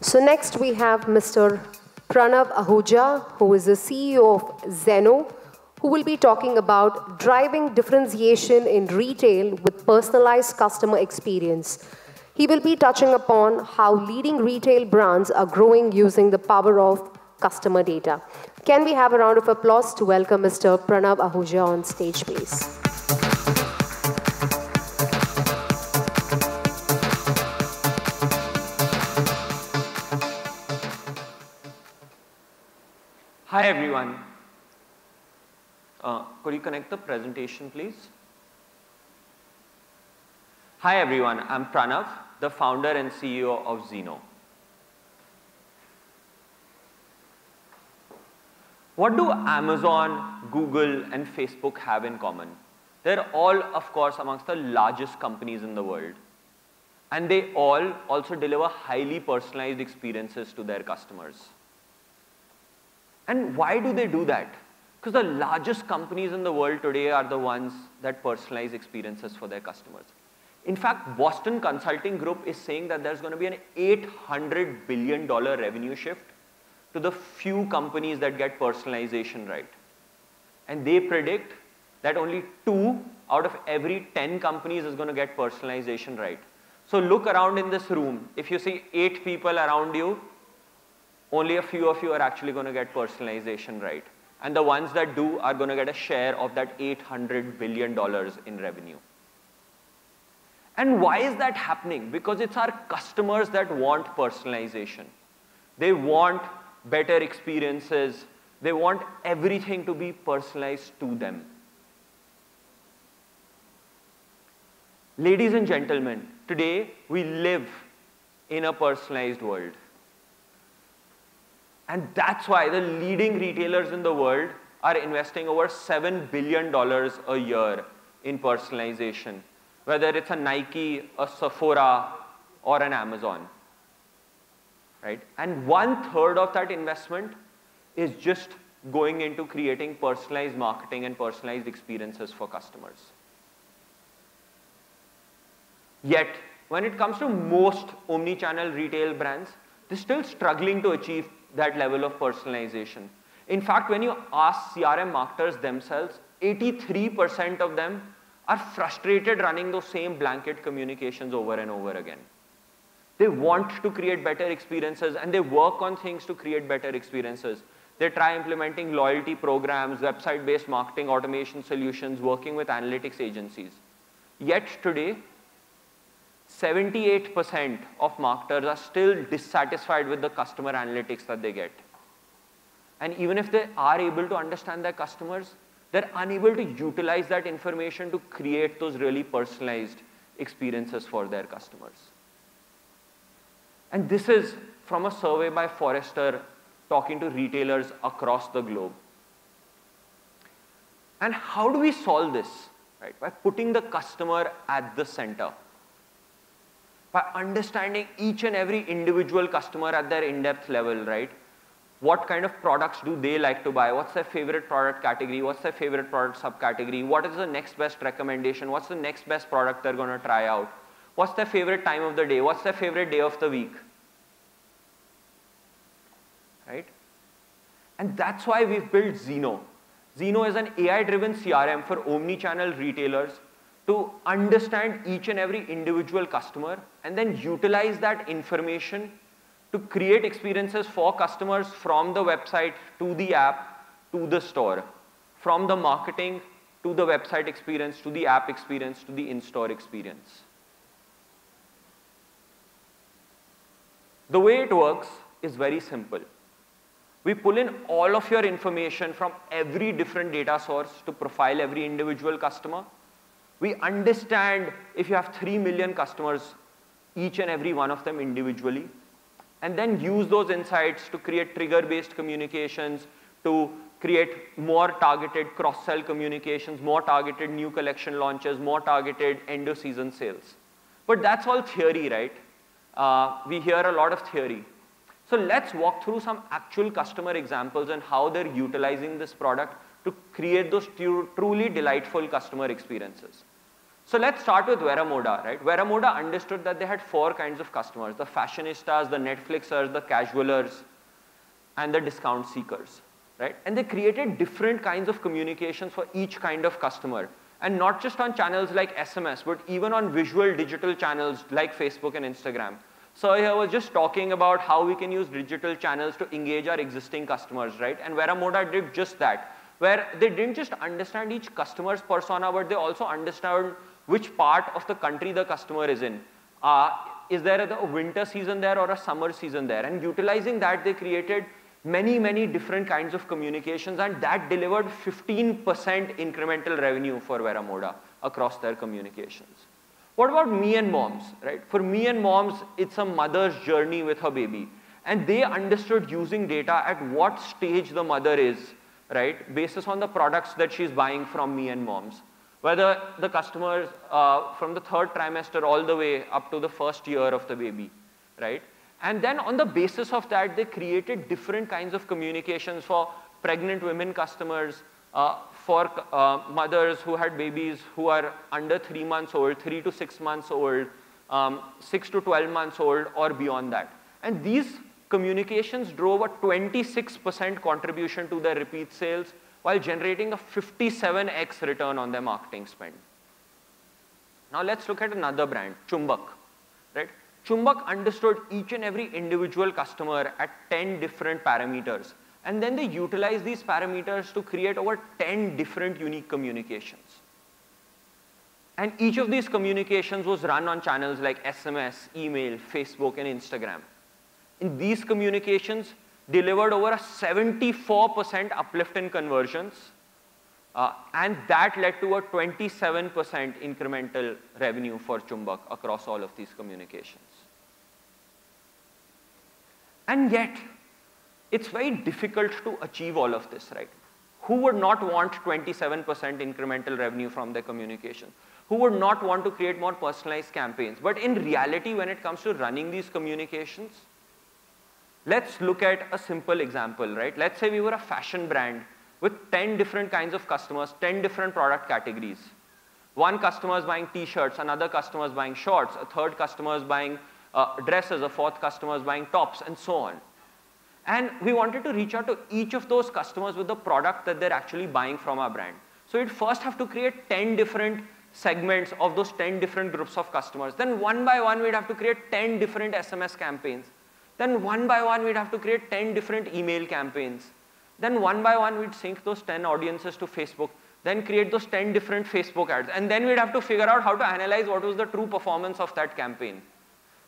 So next we have Mr. Pranav Ahuja, who is the CEO of Zeno, who will be talking about driving differentiation in retail with personalized customer experience. He will be touching upon how leading retail brands are growing using the power of customer data. Can we have a round of applause to welcome Mr. Pranav Ahuja on stage, please? Hi everyone. Could you connect the presentation, please? Hi everyone, I'm Pranav, the founder and CEO of Zeno. What do Amazon, Google, and Facebook have in common? They're all, of course, amongst the largest companies in the world. And they all also deliver highly personalized experiences to their customers. And why do they do that? Because the largest companies in the world today are the ones that personalize experiences for their customers. In fact, Boston Consulting Group is saying that there's going to be an $800 billion revenue shift to the few companies that get personalization right. And they predict that only 2 out of every 10 companies is going to get personalization right. So look around in this room. If you see 8 people around you, only a few of you are actually going to get personalization right. And the ones that do are going to get a share of that $800 billion in revenue. And why is that happening? Because it's our customers that want personalization. They want better experiences. They want everything to be personalized to them. Ladies and gentlemen, today we live in a personalized world. And that's why the leading retailers in the world are investing over $7 billion a year in personalization, whether it's a Nike, a Sephora, or an Amazon. Right? And 1/3 of that investment is just going into creating personalized marketing and personalized experiences for customers. Yet, when it comes to most omni-channel retail brands, they're still struggling to achieve that level of personalization. In fact, when you ask CRM marketers themselves, 83% of them are frustrated running those same blanket communications over and over again. They want to create better experiences and they work on things to create better experiences. They try implementing loyalty programs, website-based marketing automation solutions, working with analytics agencies. Yet today, 78% of marketers are still dissatisfied with the customer analytics that they get. And even if they are able to understand their customers, they're unable to utilize that information to create those really personalized experiences for their customers. And this is from a survey by Forrester talking to retailers across the globe. And how do we solve this? Right? By putting the customer at the center. By understanding each and every individual customer at their in-depth level, right? What kind of products do they like to buy? What's their favorite product category? What's their favorite product subcategory? What is the next best recommendation? What's the next best product they're going to try out? What's their favorite time of the day? What's their favorite day of the week? Right? And that's why we've built Zeno. Zeno is an AI-driven CRM for omni-channel retailers to understand each and every individual customer and then utilize that information to create experiences for customers from the website to the app to the store, from the marketing to the website experience to the app experience to the in-store experience. The way it works is very simple. We pull in all of your information from every different data source to profile every individual customer. We understand if you have 3 million customers, each and every one of them individually, and then use those insights to create trigger-based communications, to create more targeted cross-sell communications, more targeted new collection launches, more targeted end-of-season sales. But that's all theory, right? We hear a lot of theory. So let's walk through some actual customer examples and how they're utilizing this product to create those truly delightful customer experiences. So let's start with Veramoda, right? Veramoda understood that they had 4 kinds of customers: the fashionistas, the Netflixers, the casualers, and the discount seekers, right? And they created different kinds of communications for each kind of customer. And not just on channels like SMS, but even on visual digital channels like Facebook and Instagram. So I was just talking about how we can use digital channels to engage our existing customers, right? And Veramoda did just that, where they didn't just understand each customer's persona, but they also understand which part of the country the customer is in. Is there a winter season there or a summer season there? And utilizing that, they created many, many different kinds of communications, and that delivered 15% incremental revenue for Veramoda across their communications. What about Me and Moms, right? For Me and Moms, it's a mother's journey with her baby. And they understood using data at what stage the mother is, right? Basis on the products that she's buying from Me and Moms. Whether the customers from the 3rd trimester all the way up to the 1st year of the baby, right? And then on the basis of that, they created different kinds of communications for pregnant women customers, for mothers who had babies who are under 3 months old, 3 to 6 months old, 6 to 12 months old, or beyond that. And these communications drove a 26% contribution to their repeat sales while generating a 57x return on their marketing spend. Now let's look at another brand, Chumbak, right? Chumbak understood each and every individual customer at 10 different parameters. And then they utilized these parameters to create over 10 different unique communications. And each of these communications was run on channels like SMS, email, Facebook, and Instagram. In these communications, delivered over a 74% uplift in conversions, and that led to a 27% incremental revenue for Chumbak across all of these communications. And yet, it's very difficult to achieve all of this, right? Who would not want 27% incremental revenue from their communication? Who would not want to create more personalized campaigns? But in reality, when it comes to running these communications, let's look at a simple example, right? Let's say we were a fashion brand with 10 different kinds of customers, 10 different product categories. One customer is buying t-shirts, another customer is buying shorts, a third customer is buying dresses, a fourth customer is buying tops, and so on. And we wanted to reach out to each of those customers with the product that they're actually buying from our brand. So we'd first have to create 10 different segments of those 10 different groups of customers. Then one by one, we'd have to create 10 different SMS campaigns. Then one by one, we'd have to create 10 different email campaigns. Then one by one, we'd sync those 10 audiences to Facebook. Then create those 10 different Facebook ads. And then we'd have to figure out how to analyze what was the true performance of that campaign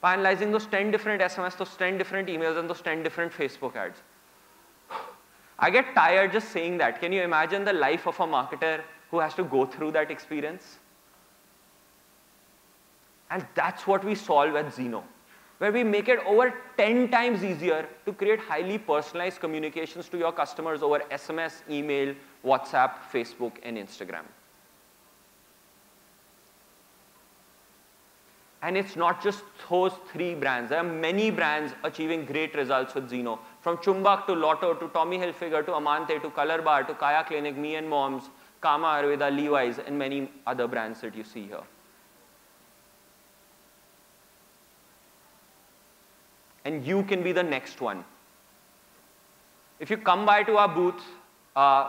by analyzing those 10 different SMS, those 10 different emails, and those 10 different Facebook ads. I get tired just saying that. Can you imagine the life of a marketer who has to go through that experience? And that's what we solve at Zeno, where we make it over 10 times easier to create highly personalized communications to your customers over SMS, email, WhatsApp, Facebook, and Instagram. And it's not just those 3 brands. There are many brands achieving great results with Zeno. From Chumbak to Lotto to Tommy Hilfiger to Amante to Color Bar to Kaya Clinic, Me and Moms, Kama Ayurveda, Levi's, and many other brands that you see here. And you can be the next one. If you come by to our booth,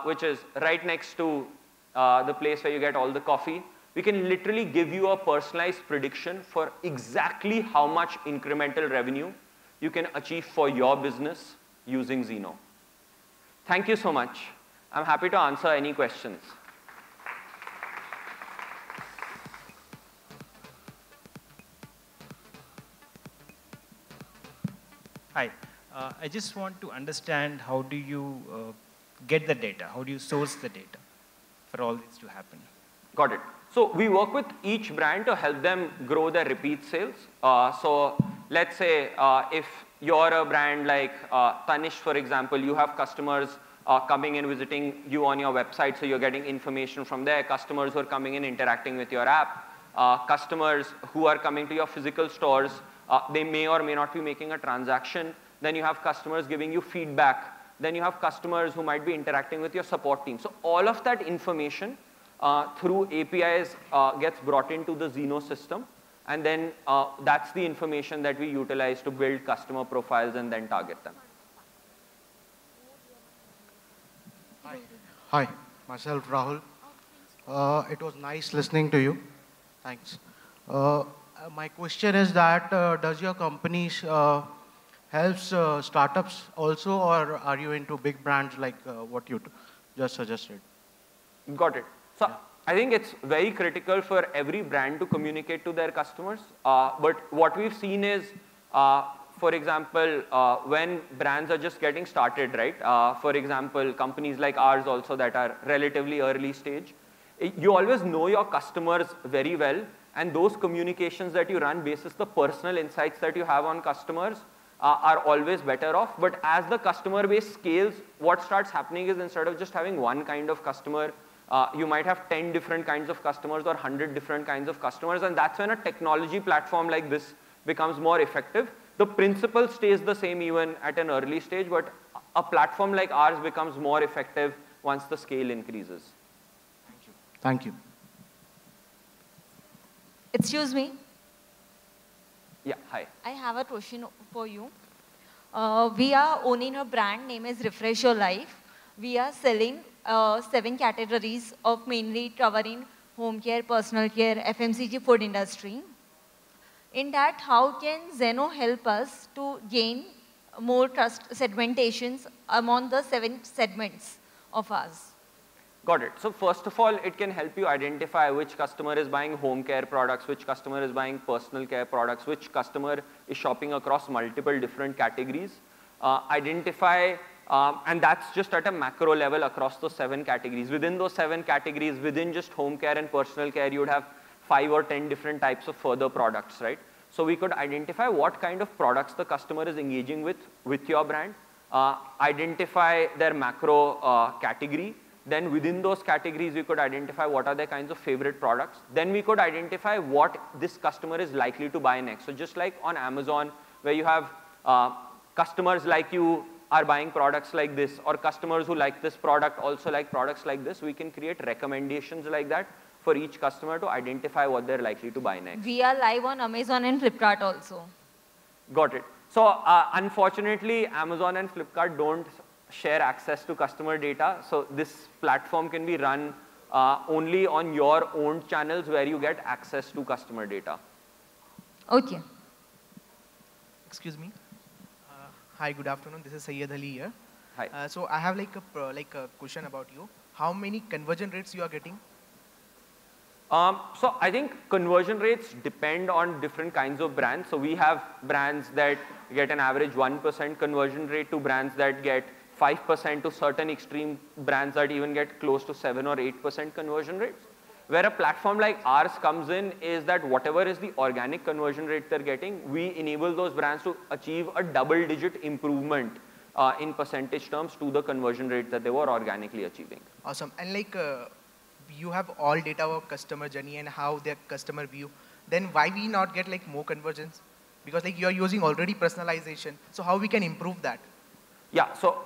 which is right next to the place where you get all the coffee, we can literally give you a personalized prediction for exactly how much incremental revenue you can achieve for your business using Zeno. Thank you so much. I'm happy to answer any questions. Hi. I just want to understand, how do you get the data? How do you source the data for all this to happen? Got it. So we work with each brand to help them grow their repeat sales. So let's say if you're a brand like Tanishq, for example, you have customers coming and visiting you on your website, so you're getting information from there. Customers who are coming in, interacting with your app. Customers who are coming to your physical stores, they may or may not be making a transaction. Then you have customers giving you feedback. Then you have customers who might be interacting with your support team. So all of that information through APIs gets brought into the Zeno system. And then that's the information that we utilize to build customer profiles and then target them. Hi, myself Rahul. It was nice listening to you. Thanks. My question is that does your company helps startups also, or are you into big brands like what you just suggested? Got it. So I think it's very critical for every brand to communicate to their customers. But what we've seen is, for example, when brands are just getting started, right? For example, companies like ours also that are relatively early stage, you always know your customers very well, and those communications that you run basis the personal insights that you have on customers are always better off. But as the customer base scales, what starts happening is instead of just having one kind of customer, you might have 10 different kinds of customers or 100 different kinds of customers, and that's when a technology platform like this becomes more effective. The principle stays the same even at an early stage, but a platform like ours becomes more effective once the scale increases. Thank you. Thank you. Excuse me. Yeah, hi. I have a question for you. We are owning a brand name is Refresh Your Life. We are selling 7 categories of mainly covering home care, personal care, FMCG, food industry. In that, how can Zeno help us to gain more trust segmentations among the 7 segments of ours? Got it. So first of all, it can help you identify which customer is buying home care products, which customer is buying personal care products, which customer is shopping across multiple different categories. Identify, and that's just at a macro level across those 7 categories. Within those 7 categories, within just home care and personal care, you would have 5 or 10 different types of further products, right? So we could identify what kind of products the customer is engaging with your brand, identify their macro category. Then within those categories, we could identify what are their kinds of favorite products. Then we could identify what this customer is likely to buy next. So just like on Amazon, where you have customers like you are buying products like this, or customers who like this product also like products like this, we can create recommendations like that for each customer to identify what they're likely to buy next. We are live on Amazon and Flipkart also. Got it. So unfortunately, Amazon and Flipkart don't share access to customer data. So this platform can be run only on your own channels where you get access to customer data. Okay. Excuse me. Hi, good afternoon. This is Syed Ali here. Hi. So I have like a question about you. How many conversion rates you are getting? So I think conversion rates depend on different kinds of brands. So we have brands that get an average 1% conversion rate to brands that get 5% to certain extreme brands that even get close to 7 or 8% conversion rates. Where a platform like ours comes in is that whatever is the organic conversion rate they're getting, we enable those brands to achieve a double-digit improvement in percentage terms to the conversion rate that they were organically achieving. Awesome. And like you have all data of customer journey and how their customer view, then why we not get like more conversions? Because like you are using already personalization. So how we can improve that? Yeah, so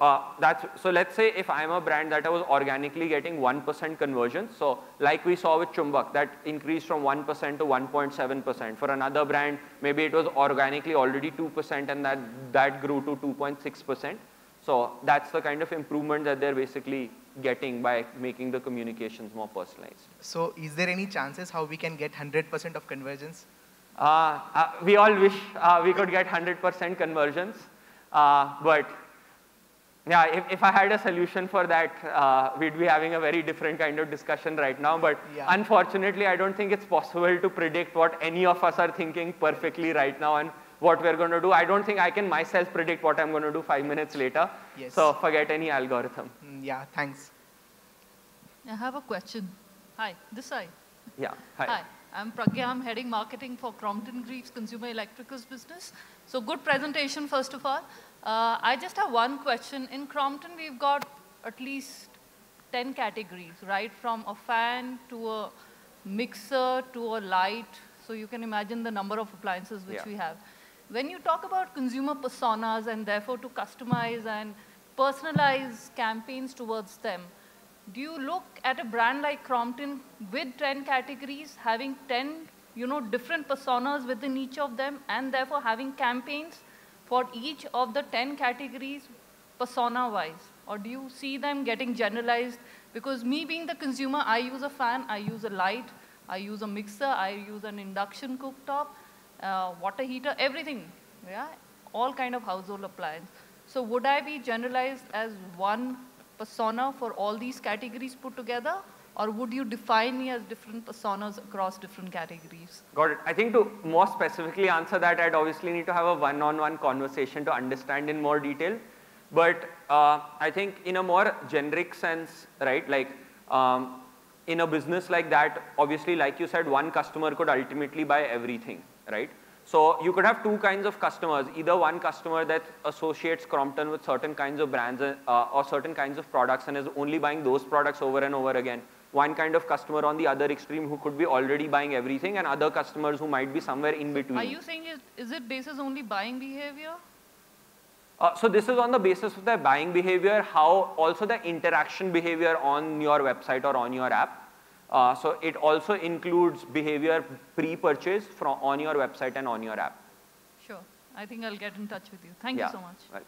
so let's say if I'm a brand that I was organically getting 1% conversion, so like we saw with Chumbak, that increased from 1% to 1.7%. For another brand, maybe it was organically already 2% and that grew to 2.6%. So that's the kind of improvement that they're basically getting by making the communications more personalized. So is there any chances how we can get 100% of conversions? We all wish we could get 100% conversions, but yeah, if I had a solution for that, we'd be having a very different kind of discussion right now. But yeah, unfortunately, I don't think it's possible to predict what any of us are thinking perfectly right now and what we're going to do. I don't think I can myself predict what I'm going to do 5 minutes later. Yes. So forget any algorithm. Yeah, thanks. I have a question. Hi, this side. Yeah, hi. Hi, I'm Pragya. I'm heading marketing for Crompton Greaves Consumer Electricals business. So good presentation, first of all. I just have one question. In Crompton, we've got at least 10 categories, right? From a fan to a mixer to a light. So you can imagine the number of appliances which we have. When you talk about consumer personas and therefore to customize and personalize campaigns towards them, do you look at a brand like Crompton with 10 categories, having 10 different personas within each of them, and therefore having campaigns for each of the 10 categories persona-wise? Or do you see them getting generalized? Because me being the consumer, I use a fan, I use a light, I use a mixer, I use an induction cooktop, water heater, everything, yeah? All kind of household appliance. So would I be generalized as one persona for all these categories put together? Or would you define me as different personas across different categories? Got it. I think to more specifically answer that, I'd obviously need to have a one-on-one conversation to understand in more detail. But I think in a more generic sense, right, like in a business like that, obviously, like you said, one customer could ultimately buy everything, right? So you could have two kinds of customers, either one customer that associates Crompton with certain kinds of brands or certain kinds of products and is only buying those products over and over again. One kind of customer on the other extreme who could be already buying everything, and other customers who might be somewhere in between. Are you saying is it basis only buying behavior? So this is on the basis of their buying behavior, how also the interaction behavior on your website or on your app. So it also includes behavior pre-purchase on your website and on your app. Sure. I think I'll get in touch with you. Thank you so much. Right.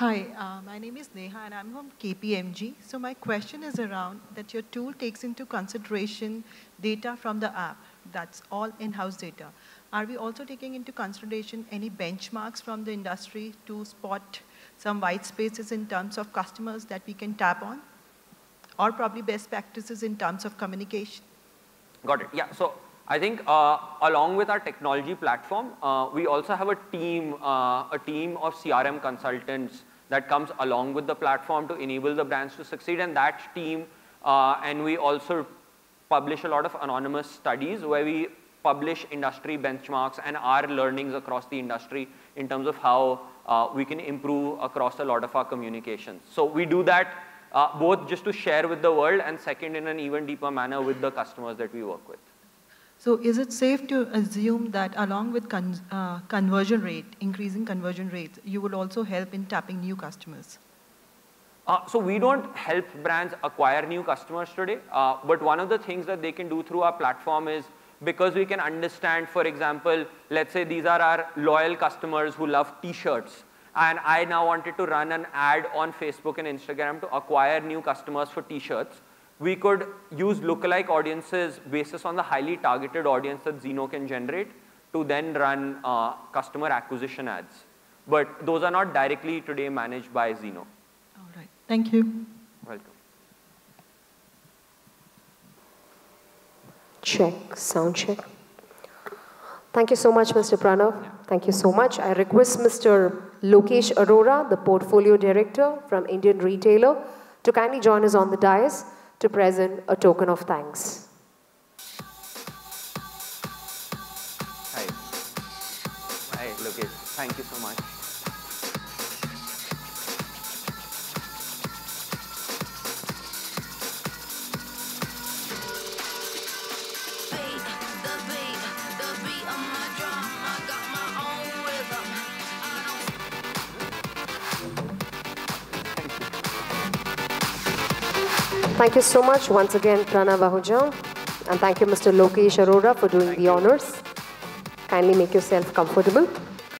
Hi, my name is Neha and I'm from KPMG. So my question is around that your tool takes into consideration data from the app. That's all in-house data. Are we also taking into consideration any benchmarks from the industry to spot some white spaces in terms of customers that we can tap on? Or probably best practices in terms of communication? Got it. Yeah. So I think along with our technology platform, we also have a team of CRM consultants that comes along with the platform to enable the brands to succeed. And that team, and we also publish a lot of anonymous studies where we publish industry benchmarks and our learnings across the industry in terms of how we can improve across a lot of our communications. So we do that both just to share with the world, and second in an even deeper manner with the customers that we work with. So is it safe to assume that along with conversion rate, increasing conversion rates, you would also help in tapping new customers? So we don't help brands acquire new customers today, but one of the things that they can do through our platform is, because we can understand, for example, let's say these are our loyal customers who love t-shirts, and I now wanted to run an ad on Facebook and Instagram to acquire new customers for t-shirts. We could use lookalike audiences basis on the highly targeted audience that Zeno can generate to then run customer acquisition ads. But those are not directly today managed by Zeno. All right. Thank you. Welcome. Check, sound check. Thank you so much, Mr. Pranav. Thank you so much. I request Mr. Lokesh Arora, the Portfolio Director from Indian Retailer, to kindly join us on the dais to present a token of thanks. Hi. Hi, Lokesh. Thank you so much. Thank you so much once again, Pranav Ahuja. And thank you, Mr. Lokesh Arora, for doing the honors. Kindly make yourself comfortable.